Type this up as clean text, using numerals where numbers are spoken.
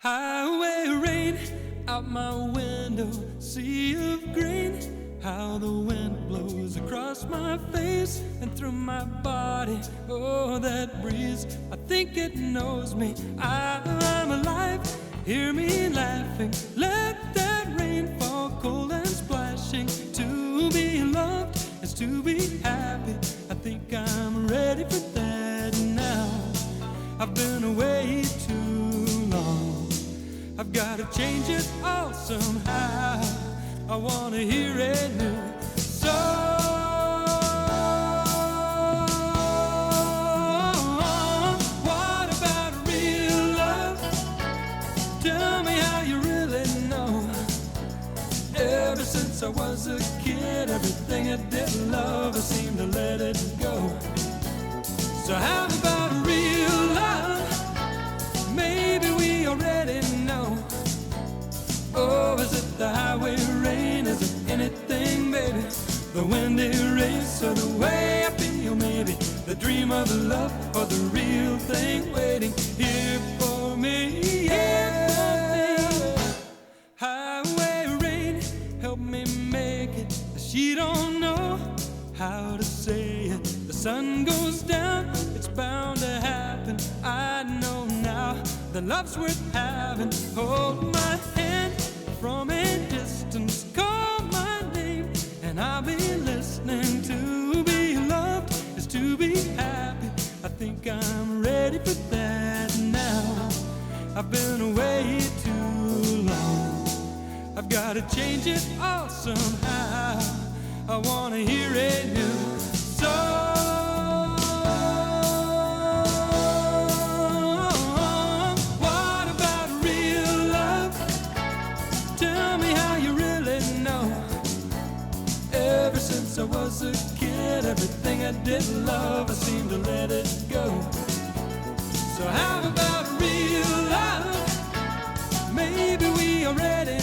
Highway rain out my window, sea of green. How the wind blows across my face and through my body. Oh, that breeze, I think it knows me. I'm alive, hear me laughing. Let that rain fall cold and splashing. To be loved is to be happy. I think I'm ready for that now. I've been away too long. I've got to change it all somehow. I want to hear a new song. What about real love? Tell me how you really know. Ever since I was a kid, everything I did love, I seemed to let it go. So how about real love? Maybe we already know. Oh, is it the highway rain? Is it anything, baby? The windy race or the way I feel, maybe the dream of love or the real thing waiting here for me. Yeah. Highway rain, help me make it. She don't know how to say it. The sun goes down, it's bound to happen. I know now that love's worth having. Hold my hand from a distance, call my name, and I'll be listening. To be loved is to be happy. I think I'm ready for that now. I've been away too long. I've got to change it all somehow. I want to hear a new song. What about real love? Tell me how you really know. Ever since I was a kid, everything I did love, I seemed to let it go. So how about real love? Maybe we already